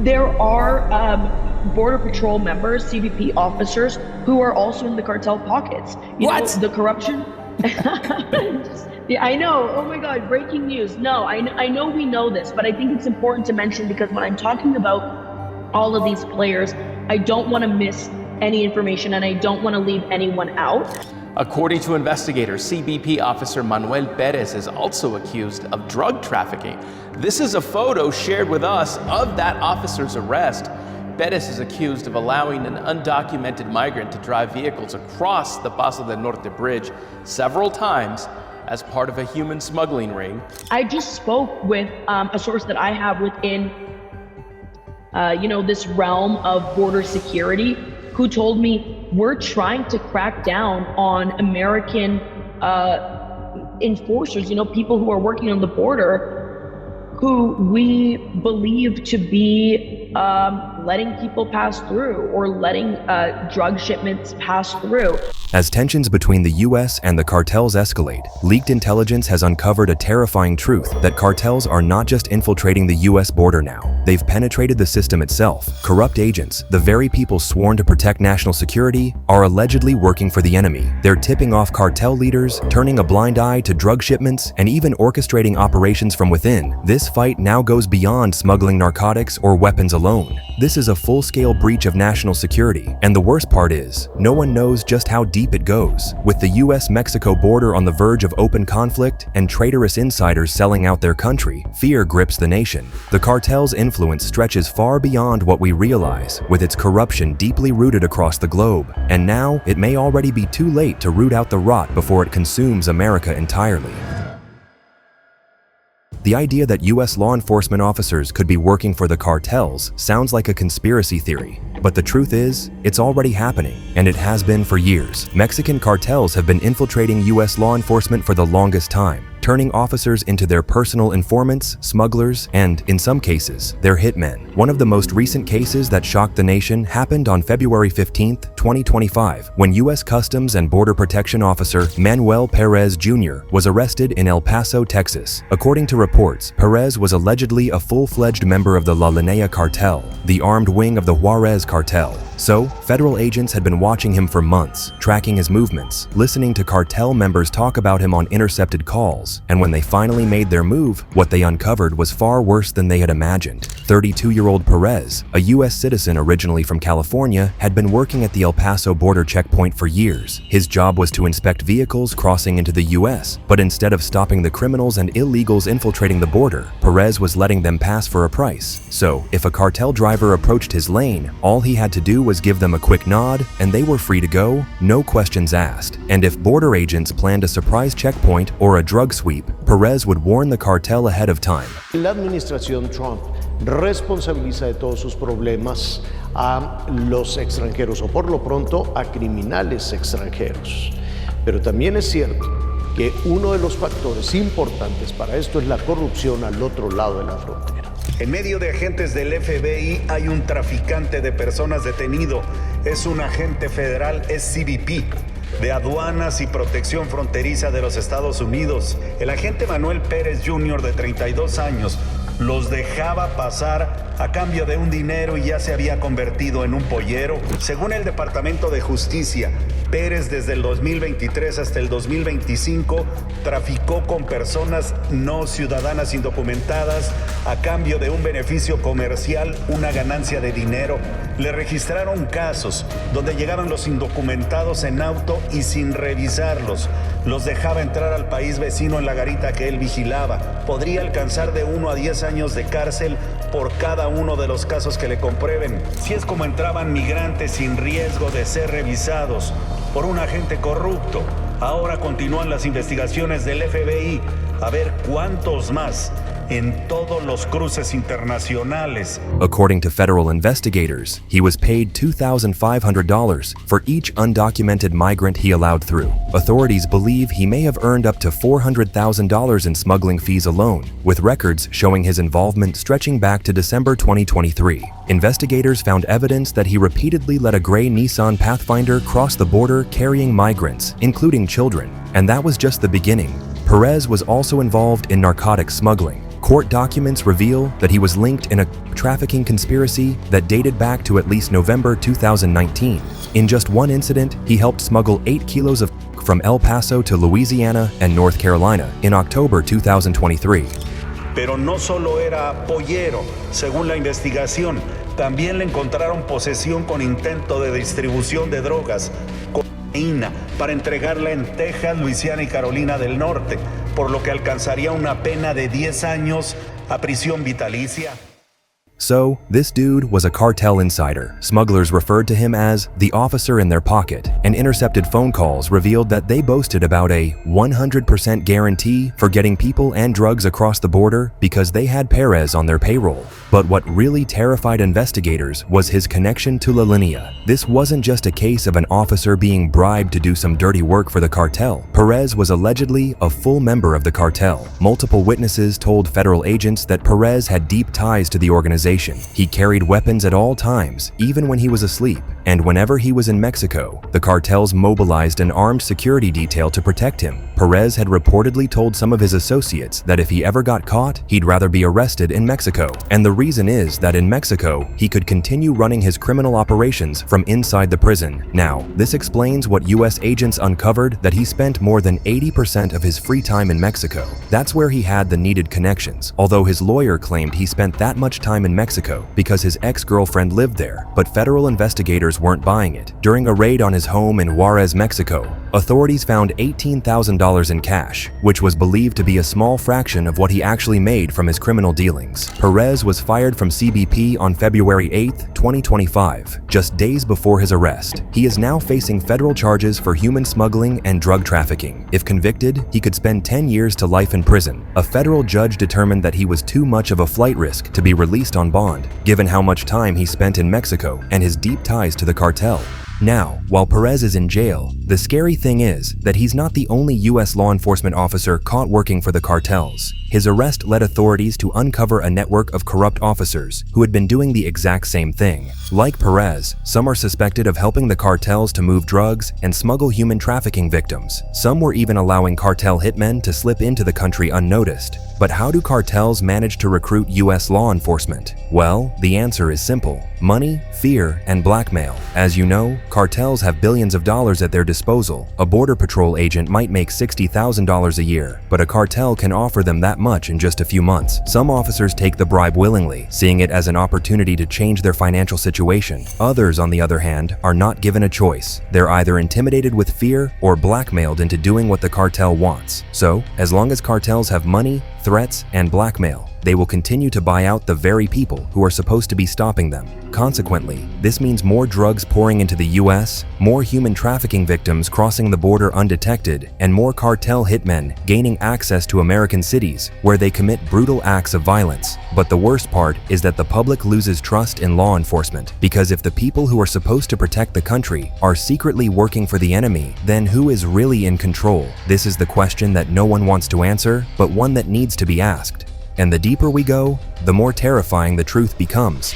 There are Border Patrol members, CBP officers, who are also in the cartel pockets. You know, the corruption. Yeah, I know. Oh my God, breaking news. No, I know we know this, but I think it's important to mention because when I'm talking about all of these players, I don't want to miss any information and I don't want to leave anyone out. According to investigators, CBP Officer Manuel Perez is also accused of drug trafficking. This is a photo shared with us of that officer's arrest. Perez is accused of allowing an undocumented migrant to drive vehicles across the Paso del Norte Bridge several times as part of a human smuggling ring. I just spoke with a source that I have within, this realm of border security, who told me we're trying to crack down on American enforcers, people who are working on the border, who we believe to be letting people pass through or letting drug shipments pass through. As tensions between the U.S. and the cartels escalate, leaked intelligence has uncovered a terrifying truth that cartels are not just infiltrating the U.S. border now. They've penetrated the system itself. Corrupt agents, the very people sworn to protect national security, are allegedly working for the enemy. They're tipping off cartel leaders, turning a blind eye to drug shipments, and even orchestrating operations from within. This fight now goes beyond smuggling narcotics or weapons alone. This is a full-scale breach of national security, and the worst part is, no one knows just how deep it goes. With the US-Mexico border on the verge of open conflict and traitorous insiders selling out their country, fear grips the nation. The cartel's influence stretches far beyond what we realize, with its corruption deeply rooted across the globe. And now, it may already be too late to root out the rot before it consumes America entirely. The idea that U.S. law enforcement officers could be working for the cartels sounds like a conspiracy theory. But the truth is, it's already happening, and it has been for years. Mexican cartels have been infiltrating U.S. law enforcement for the longest time, turning officers into their personal informants, smugglers, and, in some cases, their hitmen. One of the most recent cases that shocked the nation happened on February 15, 2025, when U.S. Customs and Border Protection Officer Manuel Perez Jr. was arrested in El Paso, Texas. According to reports, Perez was allegedly a full-fledged member of the La Linea cartel, the armed wing of the Juarez cartel. So, federal agents had been watching him for months, tracking his movements, listening to cartel members talk about him on intercepted calls, and when they finally made their move, what they uncovered was far worse than they had imagined. 32-year-old Perez, a U.S. citizen originally from California, had been working at the El Paso border checkpoint for years. His job was to inspect vehicles crossing into the U.S., but instead of stopping the criminals and illegals infiltrating the border, Perez was letting them pass for a price. So, if a cartel driver approached his lane, all he had to do was give them a quick nod, and they were free to go, no questions asked. And if border agents planned a surprise checkpoint or a drug sweep, Perez would warn the cartel ahead of time. La administración Trump responsabiliza de todos sus problemas a los extranjeros o por lo pronto a criminales extranjeros. Pero también es cierto que uno de los factores importantes para esto es la corrupción al otro lado de la frontera. En medio de agentes del FBI hay un traficante de personas detenido. Es un agente federal, es CBP, de aduanas y protección fronteriza de los Estados Unidos. El agente Manuel Perez Jr. de 32 años los dejaba pasar a cambio de un dinero y ya se había convertido en un pollero. Según el Departamento de Justicia, Pérez desde el 2023 hasta el 2025 traficó con personas no ciudadanas indocumentadas a cambio de un beneficio comercial, una ganancia de dinero. Le registraron casos donde llegaban los indocumentados en auto y sin revisarlos. Los dejaba entrar al país vecino en la garita que él vigilaba. Podría alcanzar de 1 a 10 años de cárcel por cada uno de los casos que le comprueben. Si es como entraban migrantes sin riesgo de ser revisados por un agente corrupto. Ahora continúan las investigaciones del FBI a ver cuántos más en todos los cruces internacionales. According to federal investigators, he was paid $2,500 for each undocumented migrant he allowed through. Authorities believe he may have earned up to $400,000 in smuggling fees alone, with records showing his involvement stretching back to December 2023. Investigators found evidence that he repeatedly let a gray Nissan Pathfinder cross the border carrying migrants, including children. And that was just the beginning. Perez was also involved in narcotics smuggling. Court documents reveal that he was linked in a trafficking conspiracy that dated back to at least November 2019. In just one incident, he helped smuggle 8 kilos of from El Paso to Louisiana and North Carolina in October 2023. Pero no solo era pollero, según la investigación, también le encontraron posesión con intento de distribución de drogas, cocaína, para entregarla en Texas, Luisiana y Carolina del Norte, por lo que alcanzaría una pena de 10 años a prisión vitalicia. So, this dude was a cartel insider. Smugglers referred to him as the officer in their pocket, and intercepted phone calls revealed that they boasted about a 100% guarantee for getting people and drugs across the border because they had Perez on their payroll. But what really terrified investigators was his connection to Linea. This wasn't just a case of an officer being bribed to do some dirty work for the cartel. Perez was allegedly a full member of the cartel. Multiple witnesses told federal agents that Perez had deep ties to the organization. He carried weapons at all times, even when he was asleep, and whenever he was in Mexico, the cartels mobilized an armed security detail to protect him. Perez had reportedly told some of his associates that if he ever got caught, he'd rather be arrested in Mexico. And the reason is that in Mexico, he could continue running his criminal operations from inside the prison. Now, this explains what US agents uncovered that he spent more than 80% of his free time in Mexico. That's where he had the needed connections, although his lawyer claimed he spent that much time in Mexico because his ex-girlfriend lived there, but federal investigators weren't buying it. During a raid on his home in Juarez, Mexico, authorities found $18,000 in cash, which was believed to be a small fraction of what he actually made from his criminal dealings. Perez was fired from CBP on February 8, 2025, just days before his arrest. He is now facing federal charges for human smuggling and drug trafficking. If convicted, he could spend 10 years to life in prison. A federal judge determined that he was too much of a flight risk to be released on bond, given how much time he spent in Mexico and his deep ties to the cartel. Now, while Perez is in jail, the scary thing is that he's not the only US law enforcement officer caught working for the cartels. His arrest led authorities to uncover a network of corrupt officers who had been doing the exact same thing. Like Perez, some are suspected of helping the cartels to move drugs and smuggle human trafficking victims. Some were even allowing cartel hitmen to slip into the country unnoticed. But how do cartels manage to recruit US law enforcement? Well, the answer is simple: money, fear, and blackmail. As you know, cartels have billions of dollars at their disposal. A border patrol agent might make $60,000 a year, but a cartel can offer them that much in just a few months. Some officers take the bribe willingly, seeing it as an opportunity to change their financial situation. Others, on the other hand, are not given a choice. They're either intimidated with fear or blackmailed into doing what the cartel wants. So, as long as cartels have money, threats, and blackmail, they will continue to buy out the very people who are supposed to be stopping them. Consequently, this means more drugs pouring into the US, more human trafficking victims crossing the border undetected, and more cartel hitmen gaining access to American cities where they commit brutal acts of violence. But the worst part is that the public loses trust in law enforcement, because if the people who are supposed to protect the country are secretly working for the enemy, then who is really in control? This is the question that no one wants to answer, but one that needs to be asked. And the deeper we go, the more terrifying the truth becomes.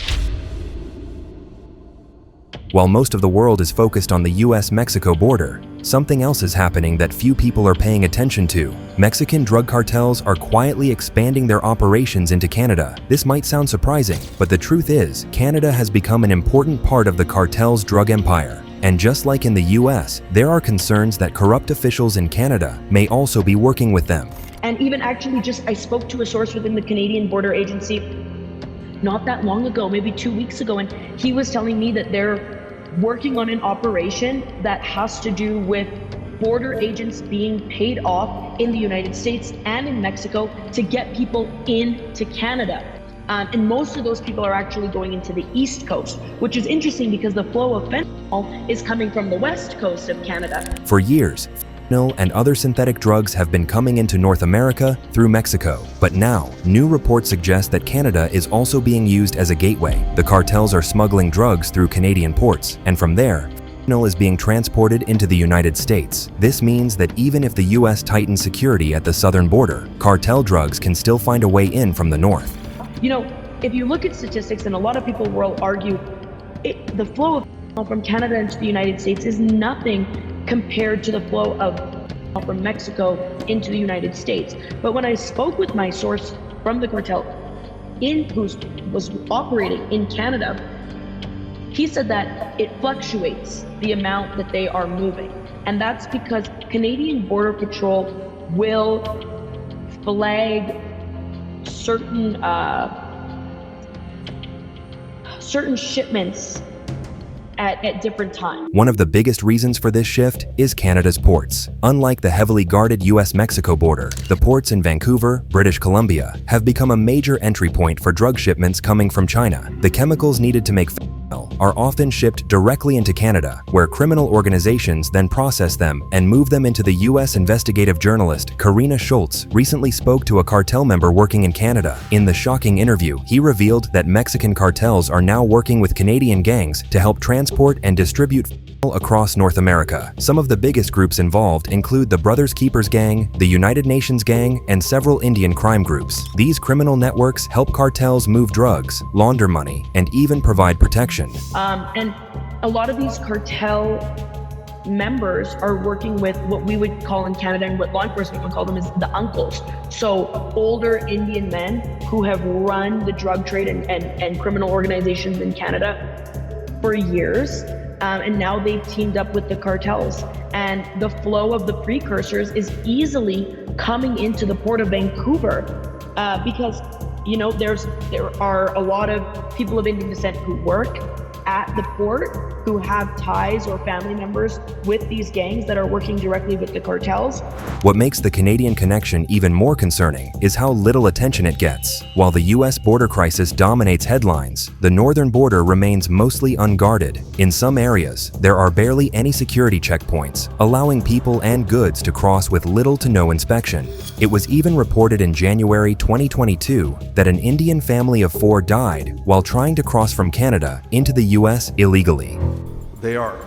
While most of the world is focused on the US-Mexico border, something else is happening that few people are paying attention to. Mexican drug cartels are quietly expanding their operations into Canada. This might sound surprising, but the truth is, Canada has become an important part of the cartel's drug empire. And just like in the US, there are concerns that corrupt officials in Canada may also be working with them. And even actually I spoke to a source within the Canadian Border Agency not that long ago, maybe 2 weeks ago, and he was telling me that they're working on an operation that has to do with border agents being paid off in the United States and in Mexico to get people into Canada. And most of those people are actually going into the East Coast, which is interesting because the flow of fentanyl is coming from the West Coast of Canada. For years, fentanyl and other synthetic drugs have been coming into North America through Mexico. But now, new reports suggest that Canada is also being used as a gateway. The cartels are smuggling drugs through Canadian ports, and from there, fentanyl is being transported into the United States. This means that even if the US tightens security at the southern border, cartel drugs can still find a way in from the north. You know, if you look at statistics, and a lot of people will argue, the flow of fentanyl from Canada into the United States is nothing compared to the flow of from Mexico into the United States. But when I spoke with my source from the cartel who was operating in Canada, he said that it fluctuates the amount that they are moving. And that's because Canadian Border Patrol will flag certain shipments at different times. One of the biggest reasons for this shift is Canada's ports. Unlike the heavily guarded US-Mexico border, the ports in Vancouver, British Columbia, have become a major entry point for drug shipments coming from China. The chemicals needed to make fentanyl are often shipped directly into Canada, where criminal organizations then process them and move them into the US investigative journalist Karina Schultz recently spoke to a cartel member working in Canada. In the shocking interview, he revealed that Mexican cartels are now working with Canadian gangs to help transport and distribute fentanyl across North America. Some of the biggest groups involved include the Brothers Keepers Gang, the United Nations Gang, and several Indian crime groups. These criminal networks help cartels move drugs, launder money, and even provide protection. And a lot of these cartel members are working with what we would call in Canada, and what law enforcement would call them, is the uncles. So older Indian men who have run the drug trade and criminal organizations in Canada for years. And now they've teamed up with the cartels, and the flow of the precursors is easily coming into the port of Vancouver because, you know, there are a lot of people of Indian descent who work at the port who have ties or family members with these gangs that are working directly with the cartels. What makes the Canadian connection even more concerning is how little attention it gets. While the US border crisis dominates headlines, the northern border remains mostly unguarded. In some areas, there are barely any security checkpoints, allowing people and goods to cross with little to no inspection. It was even reported in January 2022 that an Indian family of 4 died while trying to cross from Canada into the US illegally. They are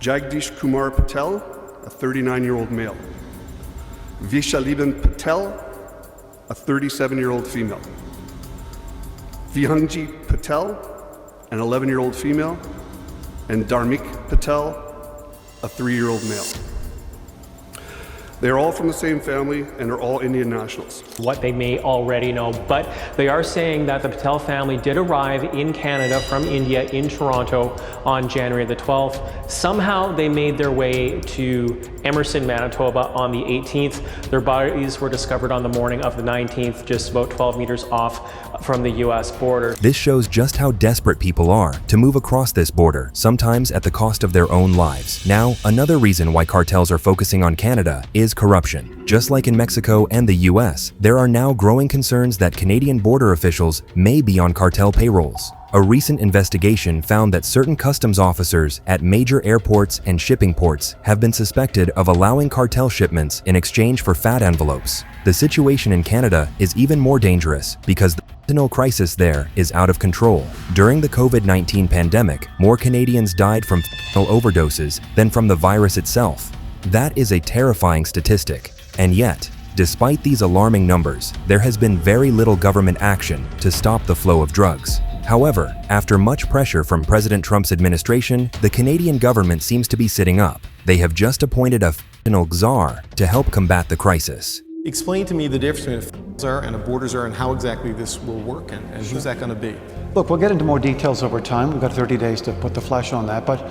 Jagdish Kumar Patel, a 39-year-old male; Vishaliban Patel, a 37-year-old female; Vihanji Patel, an 11-year-old female; and Dharmik Patel, a 3-year-old male. They are all from the same family and are all Indian nationals. What they may already know, but they are saying that the Patel family did arrive in Canada from India in Toronto on January the 12th. Somehow they made their way to Emerson, Manitoba on the 18th. Their bodies were discovered on the morning of the 19th, just about 12 meters off from the US border. This shows just how desperate people are to move across this border, sometimes at the cost of their own lives. Now, another reason why cartels are focusing on Canada is corruption. Just like in Mexico and the US, there are now growing concerns that Canadian border officials may be on cartel payrolls. A recent investigation found that certain customs officers at major airports and shipping ports have been suspected of allowing cartel shipments in exchange for fat envelopes. The situation in Canada is even more dangerous because the fentanyl crisis there is out of control. During the COVID-19 pandemic, more Canadians died from fentanyl overdoses than from the virus itself. That is a terrifying statistic. And yet, despite these alarming numbers, there has been very little government action to stop the flow of drugs. However, after much pressure from President Trump's administration, the Canadian government seems to be sitting up. They have just appointed a fentanyl czar to help combat the crisis. Explain to me the difference between a czar and a border czar and how exactly this will work and who's that going to be? Look, we'll get into more details over time. We've got 30 days to put the flesh on that, but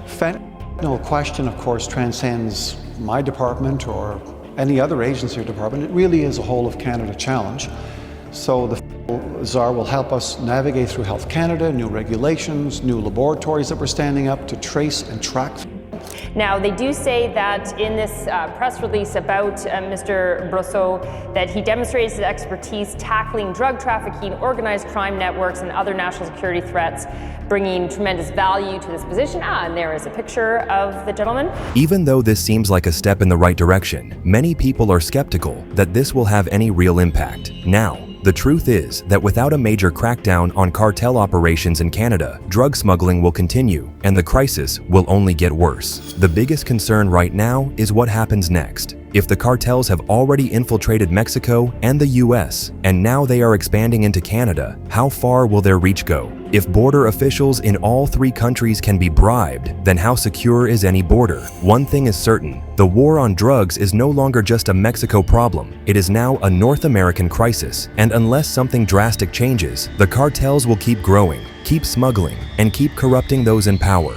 fentanyl question, of course, transcends my department or any other agency or department. It really is a whole of Canada challenge. So the czar will help us navigate through Health Canada, new regulations, new laboratories that we're standing up to trace and track. Now, they do say that in this press release about Mr. Brosseau, that he demonstrates his expertise tackling drug trafficking, organized crime networks, and other national security threats, bringing tremendous value to this position. And there is a picture of the gentleman. Even though this seems like a step in the right direction, many people are skeptical that this will have any real impact. Now, the truth is that without a major crackdown on cartel operations in Canada, drug smuggling will continue, and the crisis will only get worse. The biggest concern right now is what happens next. If the cartels have already infiltrated Mexico and the US, and now they are expanding into Canada, how far will their reach go? If border officials in all three countries can be bribed, then how secure is any border? One thing is certain, the war on drugs is no longer just a Mexico problem, it is now a North American crisis, and unless something drastic changes, the cartels will keep growing, keep smuggling, and keep corrupting those in power.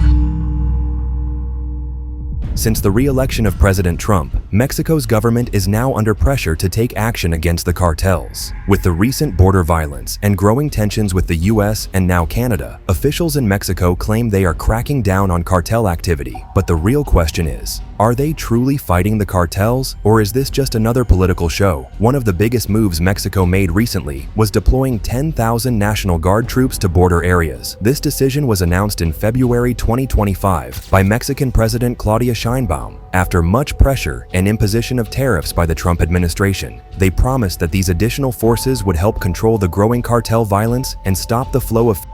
Since the re-election of President Trump, Mexico's government is now under pressure to take action against the cartels. With the recent border violence and growing tensions with the US and now Canada, officials in Mexico claim they are cracking down on cartel activity. But the real question is, are they truly fighting the cartels, or is this just another political show? One of the biggest moves Mexico made recently was deploying 10,000 National Guard troops to border areas. This decision was announced in February 2025 by Mexican President Claudia Sheinbaum. After much pressure and imposition of tariffs by the Trump administration, they promised that these additional forces would help control the growing cartel violence and stop the flow of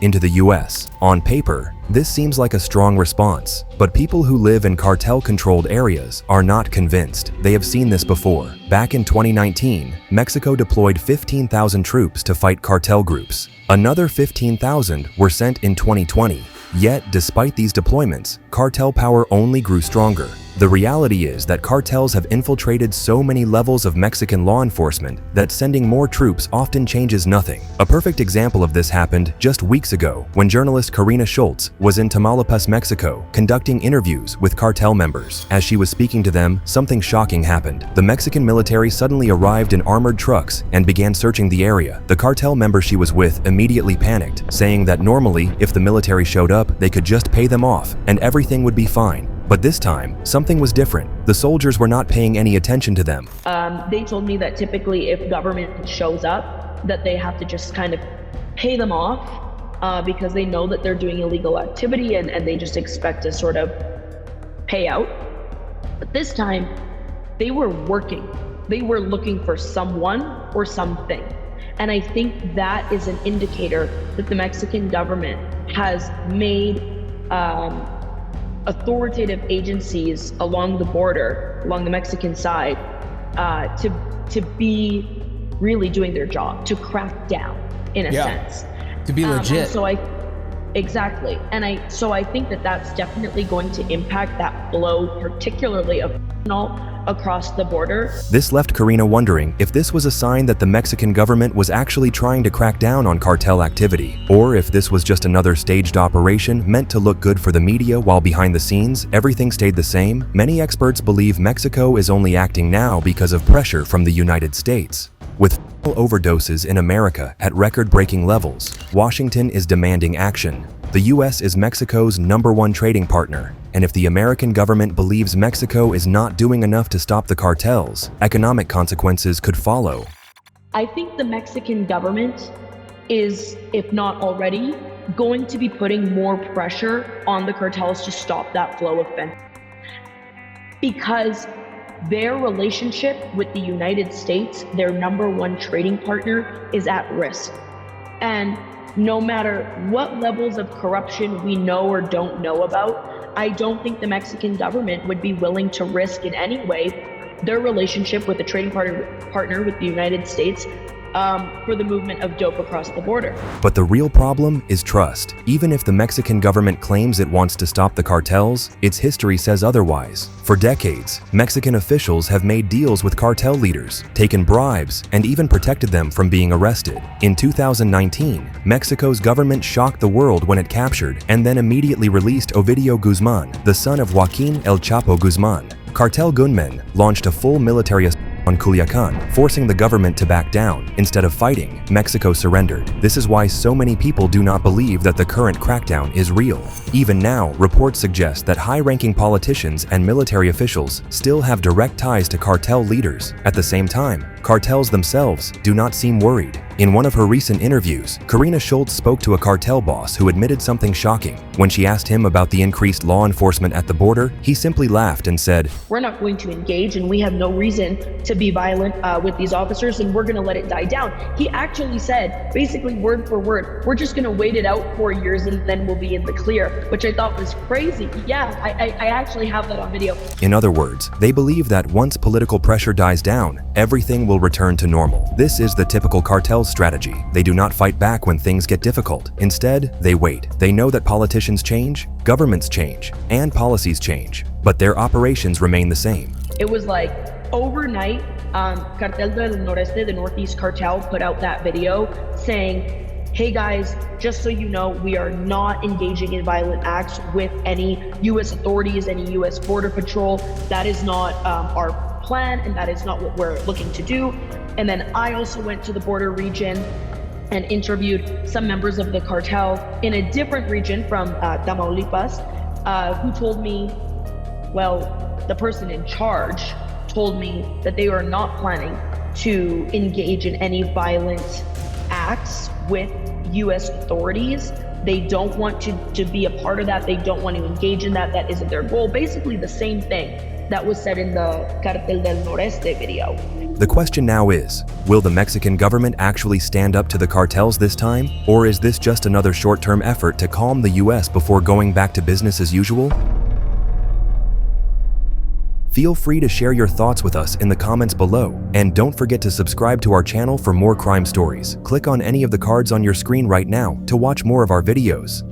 into the US. On paper, this seems like a strong response, but people who live in cartel-controlled areas are not convinced. They have seen this before. Back in 2019, Mexico deployed 15,000 troops to fight cartel groups. Another 15,000 were sent in 2020. Yet, despite these deployments, cartel power only grew stronger. The reality is that cartels have infiltrated so many levels of Mexican law enforcement that sending more troops often changes nothing. A perfect example of this happened just weeks ago when journalist Karina Schultz was in Tamaulipas, Mexico, conducting interviews with cartel members. As she was speaking to them, something shocking happened. The Mexican military suddenly arrived in armored trucks and began searching the area. The cartel member she was with immediately panicked, saying that normally, if the military showed up, they could just pay them off and everything would be fine. But this time, something was different. The soldiers were not paying any attention to them. They told me that typically if government shows up, that they have to just kind of pay them off because they know that they're doing illegal activity and they just expect to sort of pay out. But this time, they were working. They were looking for someone or something. And I think that is an indicator that the Mexican government has made authoritative agencies along the border, along the Mexican side, to be really doing their job, to crack down in a sense. To be legit. Exactly. And I think that that's definitely going to impact that flow, particularly of fentanyl across the border. This left Karina wondering if this was a sign that the Mexican government was actually trying to crack down on cartel activity, or if this was just another staged operation meant to look good for the media while behind the scenes, everything stayed the same. Many experts believe Mexico is only acting now because of pressure from the United States. With overdoses in America at record-breaking levels, Washington is demanding action. The US is Mexico's #1 trading partner, and if the American government believes Mexico is not doing enough to stop the cartels, economic consequences could follow. I think the Mexican government is, if not already, going to be putting more pressure on the cartels to stop that flow of fentanyl. Because their relationship with the United States, their #1 trading partner, is at risk. And no matter what levels of corruption we know or don't know about, I don't think the Mexican government would be willing to risk in any way their relationship with the trading partner with the United States for the movement of dope across the border. But the real problem is trust. Even if the Mexican government claims it wants to stop the cartels, its history says otherwise. For decades, Mexican officials have made deals with cartel leaders, taken bribes, and even protected them from being arrested. In 2019, Mexico's government shocked the world when it captured and then immediately released Ovidio Guzman, the son of Joaquin El Chapo Guzman. Cartel gunmen launched a full military assault on Culiacan, forcing the government to back down. Instead of fighting, Mexico surrendered. This is why so many people do not believe that the current crackdown is real. Even now, reports suggest that high-ranking politicians and military officials still have direct ties to cartel leaders. At the same time, cartels themselves do not seem worried. In one of her recent interviews, Karina Schultz spoke to a cartel boss who admitted something shocking. When she asked him about the increased law enforcement at the border, he simply laughed and said, "We're not going to engage and we have no reason to be violent with these officers and we're going to let it die down." He actually said, basically word for word, "We're just going to wait it out 4 years and then we'll be in the clear," which I thought was crazy. Yeah, I actually have that on video. In other words, they believe that once political pressure dies down, everything will will return to normal. This is the typical cartel strategy. They do not fight back when things get difficult. Instead, they wait. They know that politicians change, governments change, and policies change, but their operations remain the same. It was like overnight, Cartel del Noreste, the Northeast Cartel, put out that video saying, hey guys, just so you know, we are not engaging in violent acts with any U.S. authorities, any U.S. Border Patrol. That is not our plan, and that is not what we're looking to do. And then I also went to the border region and interviewed some members of the cartel in a different region from Tamaulipas, who told me, well, the person in charge told me that they are not planning to engage in any violent acts with U.S. authorities. They don't want to be a part of that. They don't want to engage in that. That isn't their goal. Basically the same thing that was said in the Cartel del Noreste video. The question now is, will the Mexican government actually stand up to the cartels this time? Or is this just another short-term effort to calm the U.S. before going back to business as usual? Feel free to share your thoughts with us in the comments below, and don't forget to subscribe to our channel for more crime stories. Click on any of the cards on your screen right now to watch more of our videos.